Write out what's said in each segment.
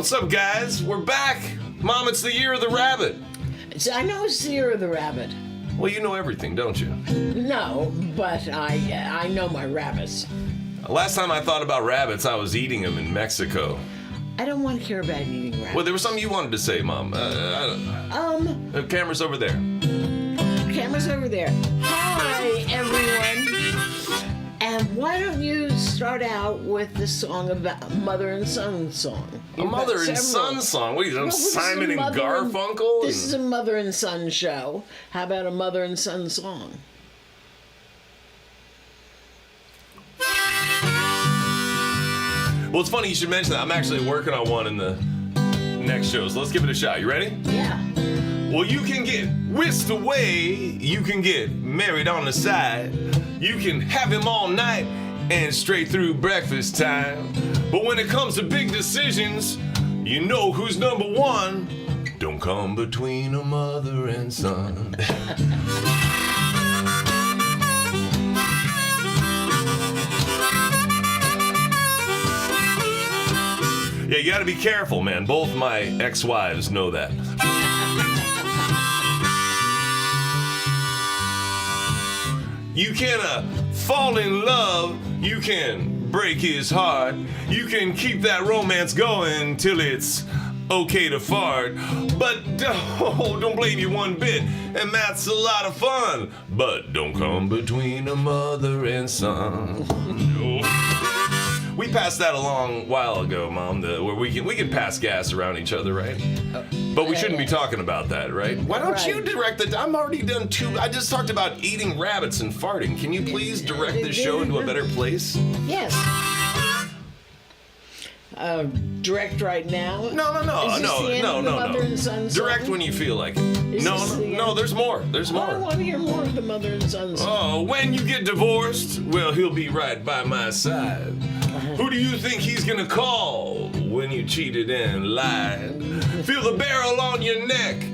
What's up, guys? We're back. Mom, it's the year of the rabbit. I know it's the year of the rabbit. Well, you know everything, don't you? No, but I know my rabbits. Last time I thought about rabbits, I was eating them in Mexico. I don't want to hear about eating rabbits. Well, there was something you wanted to say, Mom. The camera's over there. Camera's over there. Hi, everyone. And why don't you start out with the song about mother and son song? A mother and son song? What are you doing, Simon and Garfunkel? This is a mother and son show. How about a mother and son song? Well, it's funny you should mention that. I'm actually working on one in the next show, so let's give it a shot. You ready? Yeah. Well, you can get whisked away. You can get married on the side. You can have him all night and straight through breakfast time. But when it comes to big decisions, you know who's number one. Don't come between a mother and son. Yeah, you gotta be careful, man. Both my ex-wives know that. You can fall in love, you can break his heart, you can keep that romance going till it's okay to fart, but don't blame you one bit, and that's a lot of fun, but don't come between a mother and son. We passed that a long while ago, Mom, where we can pass gas around each other, right? But we shouldn't be talking about that, right? Why don't you direct the... I'm already done two... I just talked about eating rabbits and farting. Can you please direct this show into a better place? Yes. Direct right now? No. Mother and son song? Direct when you feel like it. No, there's more. There's more. I want to hear more of the mother and son song. Oh, when you get divorced, well, he'll be right by my side. Who do you think he's gonna call when you cheated and lied? Feel the barrel on your neck.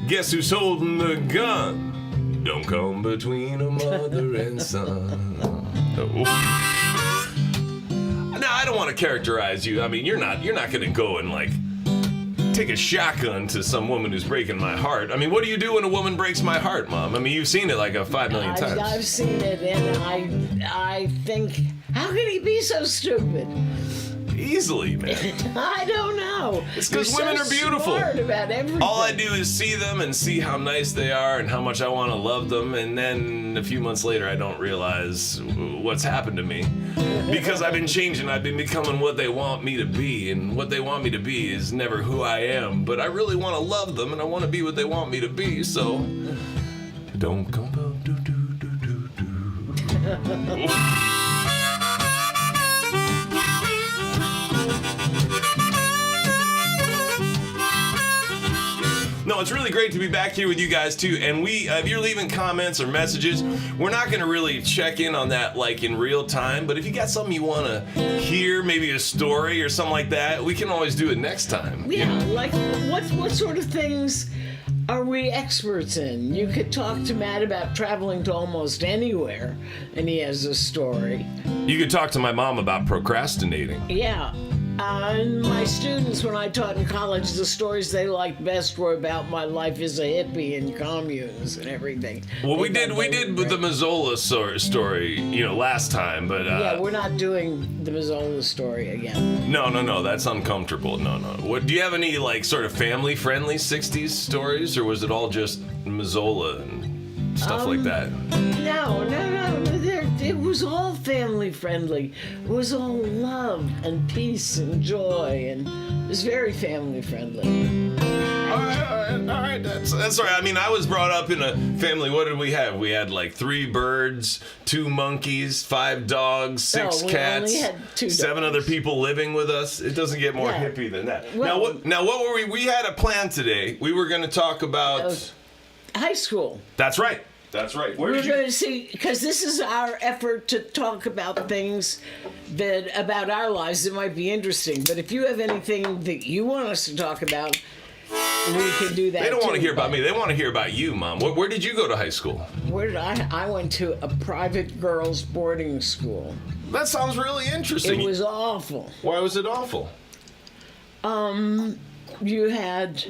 Guess who's holding the gun? Don't come between a mother and son. Now, I don't want to characterize you. I mean, you're not gonna go and like take a shotgun to some woman who's breaking my heart. I mean, what do you do when a woman breaks my heart, Mom? I mean, you've seen it like 5 million times. I've seen it, and I think, how can he be so stupid? Easily, man. I don't know. It's because women are beautiful. Smart about everything. All I do is see them and see how nice they are and how much I want to love them, and then a few months later I don't realize what's happened to me. Because I've been changing, I've been becoming what they want me to be, and what they want me to be is never who I am. But I really want to love them, and I want to be what they want me to be, so don't come No, it's really great to be back here with you guys too. And if you're leaving comments or messages, we're not going to really check in on that like in real time. But if you got something you want to hear, maybe a story or something like that, we can always do it next time. Yeah, like what sort of things are we experts in? You could talk to Matt about traveling to almost anywhere, and he has a story. You could talk to my mom about procrastinating. Yeah. And my students, when I taught in college, the stories they liked best were about my life as a hippie and communes and everything. Well, we did with the Mazzola story, last time, but yeah, we're not doing the Mazzola story again. No, that's uncomfortable. No. What do you have any like sort of family-friendly '60s stories, or was it all just Mazzola and stuff like that? No. It was all family friendly. It was all love and peace and joy, and it was very family friendly. All right. That's all right. I mean, I was brought up in a family. What did we have? We had like 3 birds, 2 monkeys, 5 dogs, 6 cats, only had 2 dogs. 7 other people living with us. It doesn't get more hippie than that. Well, now what were we? We had a plan today. We were going to talk about high school. That's right. We're going to see, because this is our effort to talk about things about our lives that might be interesting. But if you have anything that you want us to talk about, we can do that. They don't want to hear about me. They want to hear about you, Mom. Where did you go to high school? Where did I went to a private girls' boarding school. That sounds really interesting. It was awful. Why was it awful? You had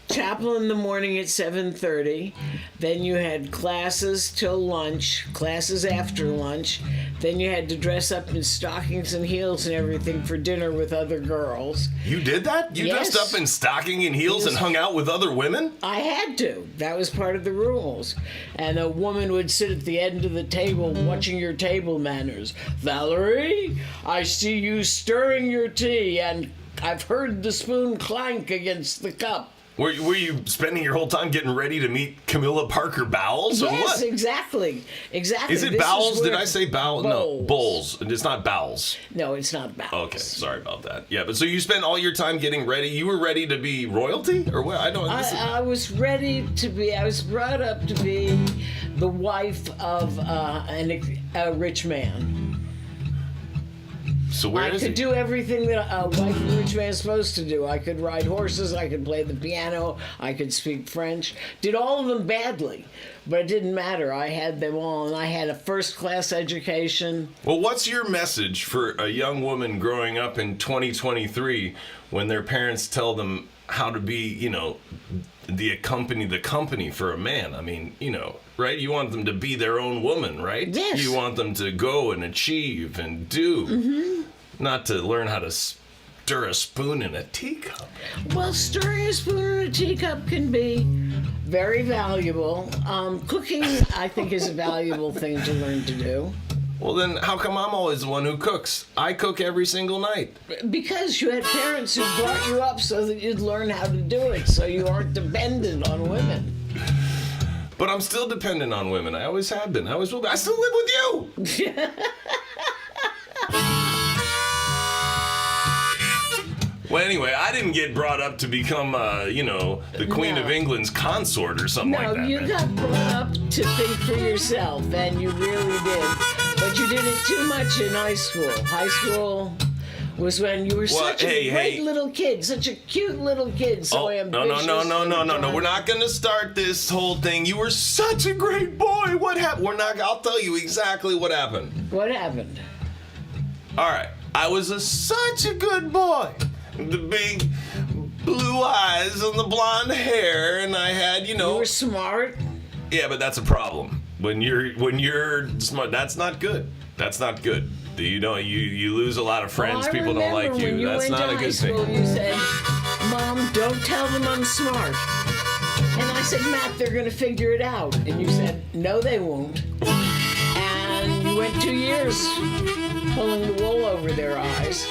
chapel in the morning at 7:30. Then you had classes till lunch, classes after lunch. Then you had to dress up in stockings and heels and everything for dinner with other girls. You did that? You Yes. dressed up in stocking and heels and hung out with other women? I had to. That was part of the rules. And a woman would sit at the end of the table watching your table manners. Valerie, I see you stirring your tea, and I've heard the spoon clank against the cup. Were you spending your whole time getting ready to meet Camilla Parker Bowles or Yes, what? exactly. Is it This Bowles? Did where- I say Bowles? No, Bowles. It's not Bowles. No, it's not Bowles. Okay, sorry about that. Yeah, but so you spent all your time getting ready. You were ready to be royalty, or what? I don't. I was ready to be. I was brought up to be the wife of a rich man. So where I is could he? do everything that a wife of a rich man is supposed to do. I could ride horses, I could play the piano, I could speak French. Did all of them badly, but it didn't matter. I had them all, and I had a first-class education. Well, what's your message for a young woman growing up in 2023 when their parents tell them how to be, the company for a man? I mean, right? You want them to be their own woman, right? Yes. You want them to go and achieve and do, not to learn how to stir a spoon in a teacup. Well, stirring a spoon in a teacup can be very valuable. Cooking, I think, is a valuable thing to learn to do. Well, then how come I'm always the one who cooks? I cook every single night. Because you had parents who brought you up so that you'd learn how to do it, so you aren't dependent on women. But I'm still dependent on women. I always have been. I always will be. I still live with you. Well, anyway, I didn't get brought up to become, the Queen No. of England's consort or something No, like that. you man. got brought up to think for yourself, and you really did. But you did it too much in high school. High school was when you were such a great little kid, such a cute little kid, so ambitious. No. We're not going to start this whole thing. You were such a great boy. What happened? I'll tell you exactly what happened. What happened? All right. I was such a good boy. The big blue eyes and the blonde hair, and I had, You were smart. Yeah, but that's a problem. When you're smart, that's not good. That's not good. You lose a lot of friends. Well, I People don't like remember when you. That's went not to a high good school, thing. You said, "Mom, don't tell them I'm smart." And I said, "Matt, they're going to figure it out." And you said, "No, they won't." And you went 2 years pulling the wool over their eyes.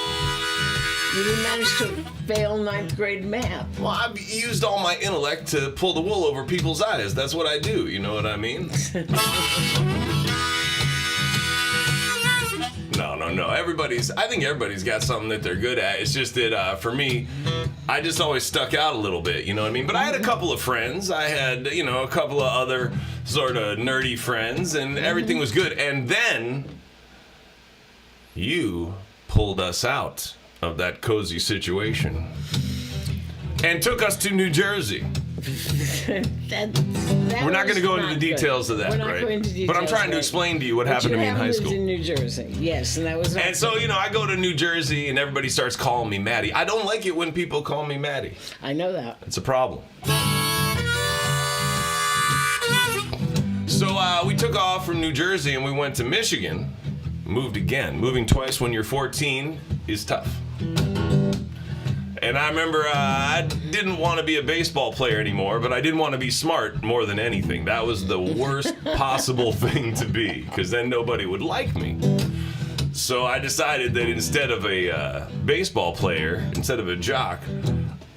You didn't manage to fail 9th grade math. Well, I've used all my intellect to pull the wool over people's eyes. That's what I do. You know what I mean? No. I think everybody's got something that they're good at. It's just that for me, I just always stuck out a little bit. You know what I mean? But I had a couple of friends. I had, a couple of other sort of nerdy friends, and everything was good. And then you pulled us out of that cozy situation and took us to New Jersey. We're not going to go into the details of that, We're not right? going into details, But I'm trying to right. explain to you what But happened to you me in have high lived school. in New Jersey, yes, and that was. And so, I go to New Jersey and everybody starts calling me Maddie. I don't like it when people call me Maddie. I know that. It's a problem. So we took off from New Jersey and we went to Michigan. Moved again. Moving twice when you're 14 is tough. And I remember I didn't want to be a baseball player anymore, but I didn't want to be smart more than anything. That was the worst possible thing to be, because then nobody would like me. So I decided that instead of a baseball player, instead of a jock,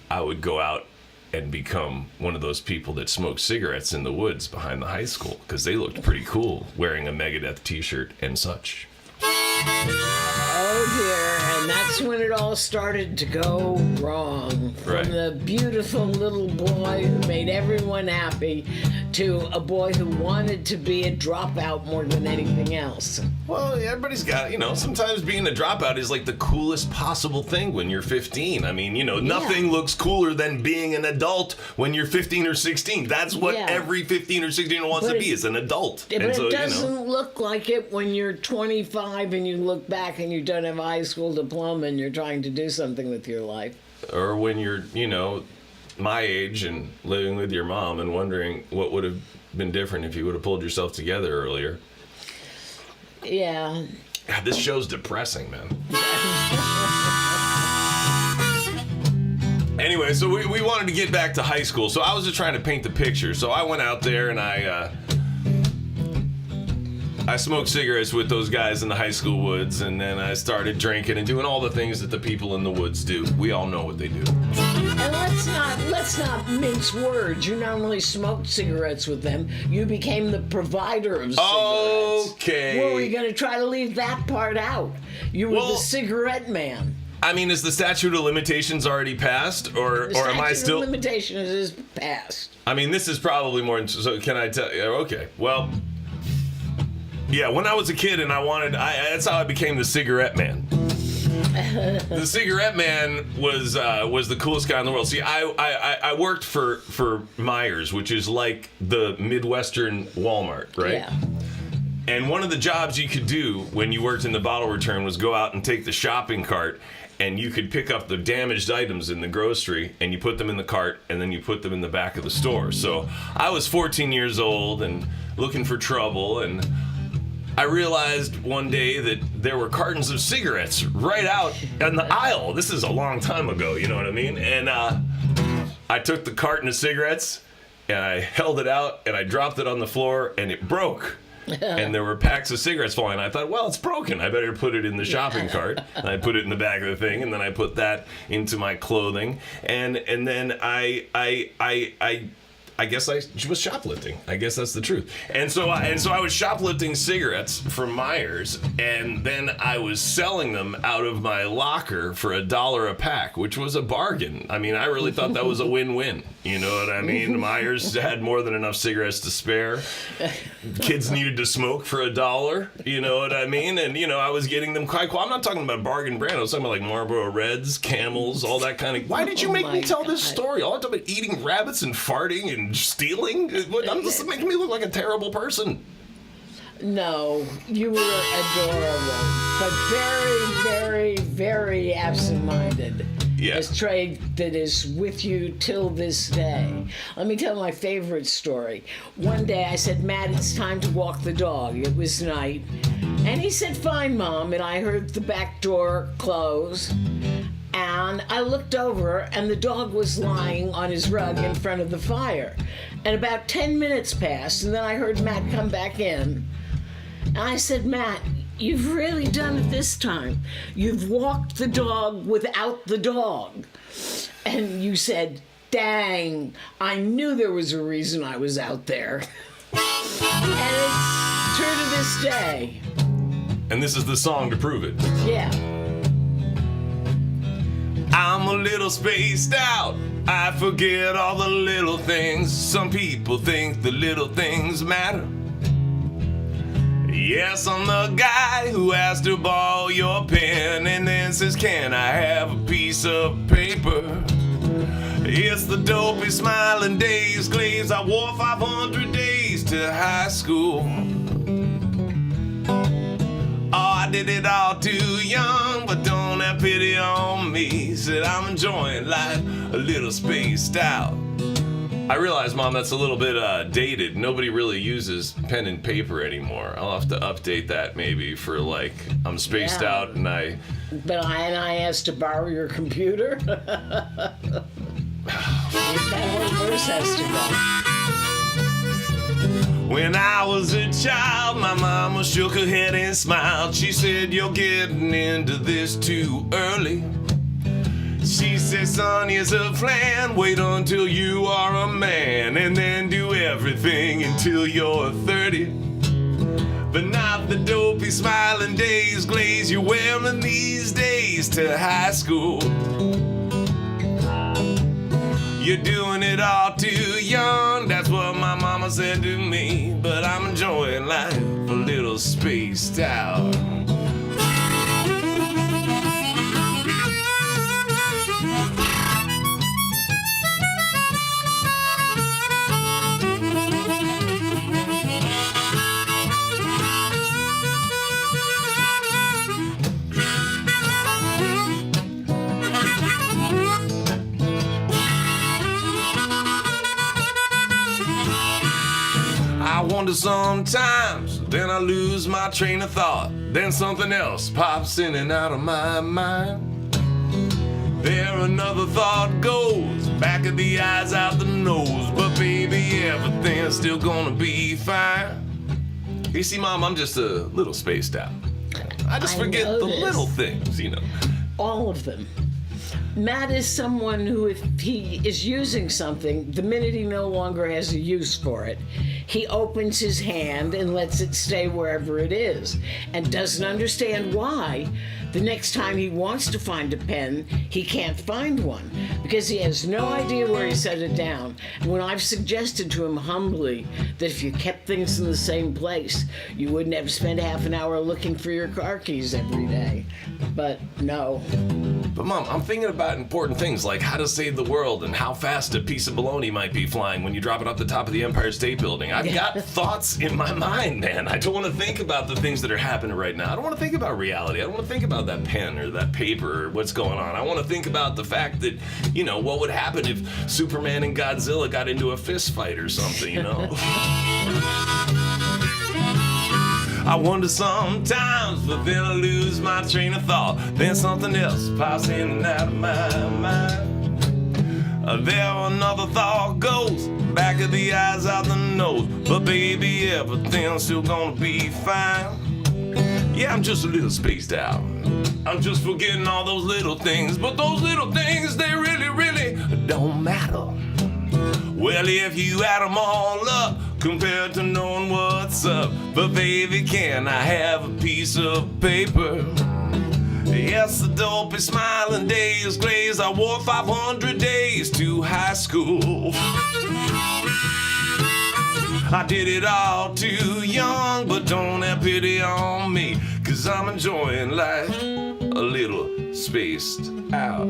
I would go out and become one of those people that smoked cigarettes in the woods behind the high school, because they looked pretty cool wearing a Megadeth t-shirt and such. Oh dear, and that's when it all started to go wrong. Right. From the beautiful little boy who made everyone happy to a boy who wanted to be a dropout more than anything else. Well, everybody's got, sometimes being a dropout is like the coolest possible thing when you're 15. I mean, nothing looks cooler than being an adult when you're 15 or 16. That's what every 15 or 16 wants to be, is an adult. But it doesn't look like it when you're 25 and you look back and you don't have a high school diploma and you're trying to do something with your life. Or when you're, my age and living with your mom and wondering what would have been different if you would have pulled yourself together earlier. Yeah. God, this show's depressing, man. Anyway, so we wanted to get back to high school, so I was just trying to paint the picture. So I went out there and I smoked cigarettes with those guys in the high school woods, and then I started drinking and doing all the things that the people in the woods do. We all know what they do. And let's not mince words. You not only smoked cigarettes with them, you became the provider of cigarettes. Okay. Were we going to try to leave that part out? You were the cigarette man. I mean, is the statute of limitations already passed, or am I still? The statute of limitations is passed. I mean, this is probably more. So can I tell you? Okay. Well. Yeah, when I was a kid and that's how I became the cigarette man. The cigarette man was the coolest guy in the world. See, I worked for Myers, which is like the Midwestern Walmart, right? Yeah. And one of the jobs you could do when you worked in the bottle return was go out and take the shopping cart, and you could pick up the damaged items in the grocery, and you put them in the cart, and then you put them in the back of the store. So I was 14 years old and looking for trouble, and I realized one day that there were cartons of cigarettes right out in the aisle. This is a long time ago, you know what I mean? And I took the carton of cigarettes and I held it out and I dropped it on the floor and it broke. And there were packs of cigarettes falling. I thought, well, it's broken. I better put it in the shopping cart. And I put it in the back of the thing, and then I put that into my clothing. And then I guess I was shoplifting. I guess that's the truth. And so I was shoplifting cigarettes from Myers, and then I was selling them out of my locker for $1 a pack, which was a bargain. I mean, I really thought that was a win-win. You know what I mean? Myers had more than enough cigarettes to spare. Kids needed to smoke for $1. You know what I mean? And I was getting them quite cool. I'm not talking about bargain brand. I was talking about like Marlboro Reds, Camels, all that kind of. Why did you make me tell this story? All I'm talking about eating rabbits and farting and stealing? I'm just making me look like a terrible person. No, you were adorable, but very, very, very absent-minded. Yeah. A trait that is with you till this day. Let me tell my favorite story. One day I said, Matt, it's time to walk the dog. It was night. And he said, fine, Mom. And I heard the back door close. And I looked over, and the dog was lying on his rug in front of the fire. And about 10 minutes passed, and then I heard Matt come back in. And I said, Matt, you've really done it this time. You've walked the dog without the dog. And you said, dang, I knew there was a reason I was out there. And it's true to this day. And this is the song to prove it. Yeah. I'm a little spaced out. I forget all the little things. Some people think the little things matter. Yes, I'm the guy who has to borrow your pen and then says, can I have a piece of paper? It's the dopey smiling days, Glaze. I wore 500 days to high school. Oh, I did it all too young, but don't have pity on me. Said I'm enjoying life a little spaced out. I realize, Mom, that's a little bit dated. Nobody really uses pen and paper anymore. I'll have to update that maybe for like, I'm spaced out and I... But I asked to borrow your computer. That whole verse has to go. When I was a child, my mama shook her head and smiled. She said, you're getting into this too early. She said, son, here's a plan. Wait until you are a man, and then do everything until you're 30. But not the dopey smiling days, Glaze, you're wearing these days to high school. You're doing it all too young, that's what my mama mama said to me, but I'm enjoying life a little spaced out. I wonder sometimes, then I lose my train of thought. Then something else pops in and out of my mind. There another thought goes, back of the eyes, out the nose. But baby, everything's still gonna be fine. You see, Mom, I'm just a little spaced out. I just forget the little things, you know. All of them. Matt is someone who, if he is using something, the minute he no longer has a use for it, he opens his hand and lets it stay wherever it is, and doesn't understand why the next time he wants to find a pen, he can't find one, because he has no idea where he set it down. And when I've suggested to him humbly that if you kept things in the same place, you wouldn't have to spend half an hour looking for your car keys every day. But no. But Mom, I'm thinking about important things like how to save the world and how fast a piece of bologna might be flying when you drop it off the top of the Empire State Building. I've got thoughts in my mind, man. I don't want to think about the things that are happening right now. I don't want to think about reality. I don't want to think about that pen or that paper or what's going on. I want to think about the fact that, you know, what would happen if Superman and Godzilla got into a fist fight or something, you know? I wonder sometimes, but then I lose my train of thought. Then something else pops in and out of my mind. There another thought goes, back of the eyes, out the nose. But baby, everything's still gonna be fine. Yeah, I'm just a little spaced out. I'm just forgetting all those little things. But those little things, they really, really don't matter. Well, if you add them all up, compared to knowing what's up. But baby, can I have a piece of paper? Yes, the dopey smiling days glaze. I wore 500 days to high school. I did it all too young, but don't have pity on me, 'cause I'm enjoying life a little spaced out.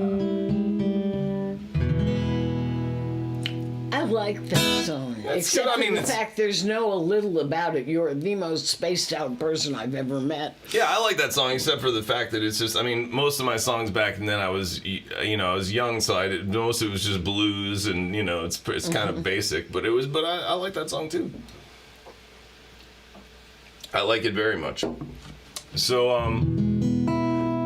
I like that song. Except good. I mean, for the fact there's no a little about it. You're the most spaced out person I've ever met. Yeah, I like that song, except for the fact that it's just, I mean, most of my songs back then, I was young, so most of it was just blues, and, you know, it's kind of basic, but I like that song too. I like it very much. So,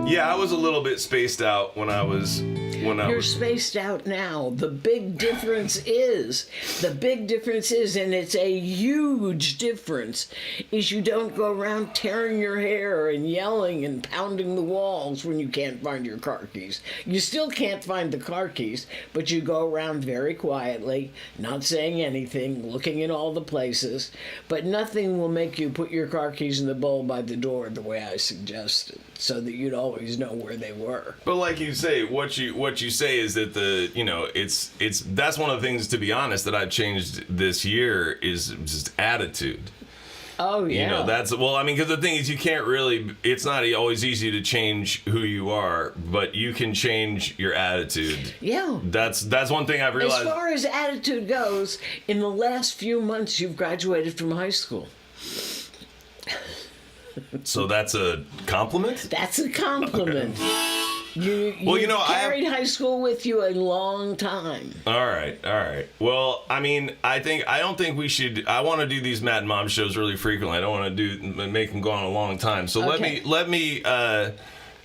yeah, I was a little bit spaced out when I was... You're spaced out now. The big difference is, and it's a huge difference, is you don't go around tearing your hair and yelling and pounding the walls when you can't find your car keys. You still can't find the car keys, but you go around very quietly, not saying anything, looking in all the places, but nothing will make you put your car keys in the bowl by the door the way I suggested, so that you'd always know where they were. But like you say, what you say is that that's one of the things, to be honest, that I've changed this year is just attitude. Oh yeah. You know, because the thing is, you can't really. It's not always easy to change who you are, but you can change your attitude. Yeah. That's one thing I've realized. As far as attitude goes, in the last few months, you've graduated from high school. So that's a compliment? That's a compliment. You carried high school with you a long time. All right. Well, I mean, I don't think we should. I want to do these Matt and Mom shows really frequently. I don't want to make them go on a long time. So okay. let me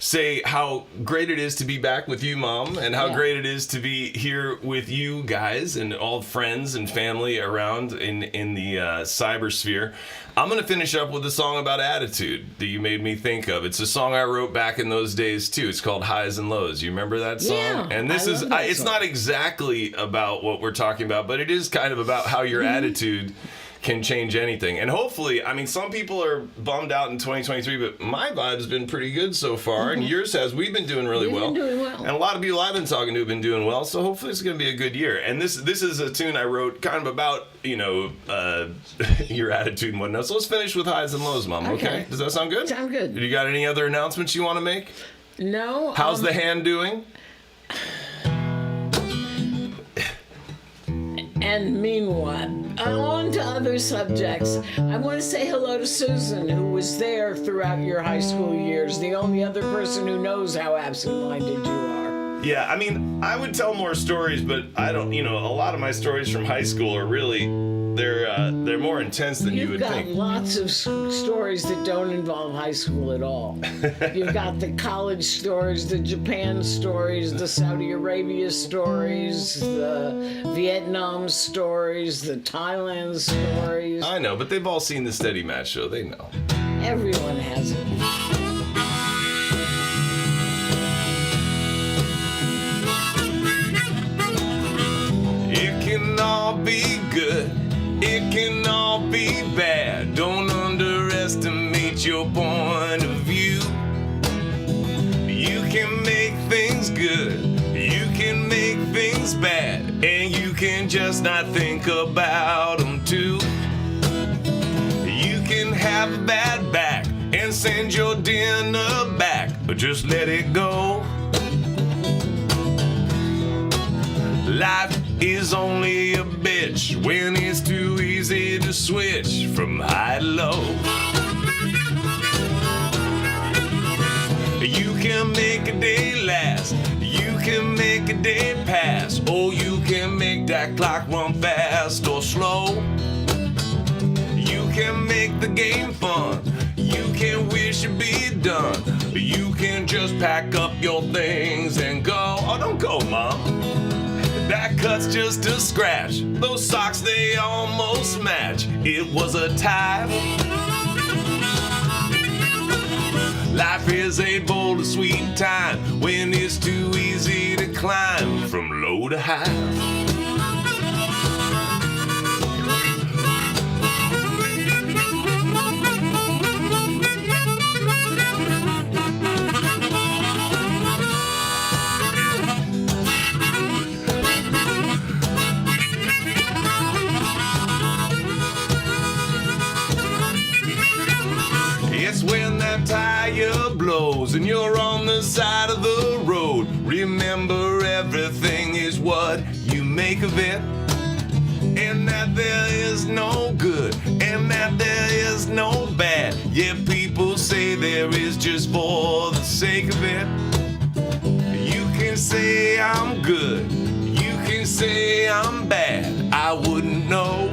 say how great it is to be back with you, Mom, and how great it is to be here with you guys and all friends and family around in the cybersphere. I'm going to finish up with a song about attitude that you made me think of. It's a song I wrote back in those days, too. It's called Highs and Lows. You remember that song? Yeah, and it's not exactly about what we're talking about, but it is kind of about how your attitude can change anything. And hopefully, I mean, some people are bummed out in 2023, but my vibe's been pretty good so far, and yours has. We've been doing really well. We've been doing well. And a lot of people I've been talking to have been doing well, so hopefully it's going to be a good year. And this is a tune I wrote kind of about, your attitude and whatnot. So let's finish with highs and lows, Mom, okay? Does that sound good? Sound good. You got any other announcements you want to make? No. How's the hand doing? And meanwhile, on to other subjects. I want to say hello to Susan, who was there throughout your high school years, the only other person who knows how absent-minded you are. Yeah, I mean, I would tell more stories, but I don't, a lot of my stories from high school are really, they're more intense than you would think. You've got lots of stories that don't involve high school at all. You've got the college stories, the Japan stories, the Saudi Arabia stories, the Vietnam stories, the Thailand stories. I know, but they've all seen the Steady Matt show. They know. Everyone has it. It can all be good. It can all be bad. Don't underestimate your point of view. You can make things good. You can make things bad. And you can just not think about them too. You can have a bad back and send your dinner back, but just let it go. Life is only a bitch when it's too easy to switch from high to low. You can make a day last, you can make a day pass, or you can make that clock run fast or slow. You can make the game fun, you can wish it'd be done, you can just pack up your things and go. Oh, don't go, Mom. That cut's just a scratch. Those socks, they almost match. It was a tie. Life is a bowl of sweet time when it's too easy to climb from low to high. It's when that tire blows and you're on the side of the road. Remember, everything is what you make of it. And that there is no good, and that there is no bad. Yeah, people say there is just for the sake of it. You can say I'm good, you can say I'm bad, I wouldn't know.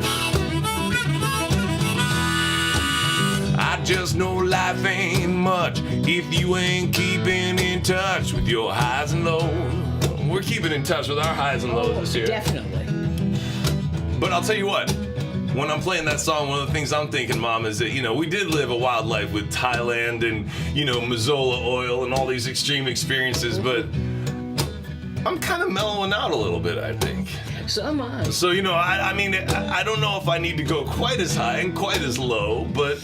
I just know life ain't much if you ain't keeping in touch with your highs and lows. We're keeping in touch with our highs and lows this year. Definitely. But I'll tell you what, when I'm playing that song, one of the things I'm thinking, Mom, is that, we did live a wild life with Thailand and, Mazola oil and all these extreme experiences, but I'm kind of mellowing out a little bit, I think. So am I. So, I mean, I don't know if I need to go quite as high and quite as low, but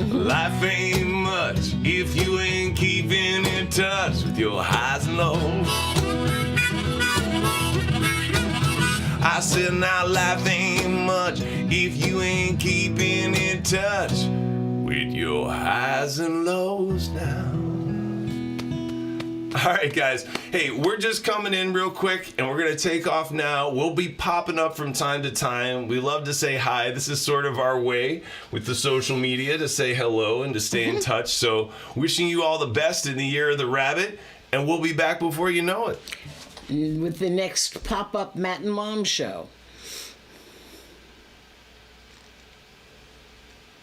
life ain't much if you ain't keeping in touch with your highs and lows. I said now life ain't much if you ain't keeping in touch with your highs and lows now. All right, guys. Hey, we're just coming in real quick, and we're going to take off now. We'll be popping up from time to time. We love to say hi. This is sort of our way with the social media to say hello and to stay in touch. So wishing you all the best in the year of the rabbit, and we'll be back before you know it. With the next pop-up Matt and Mom show.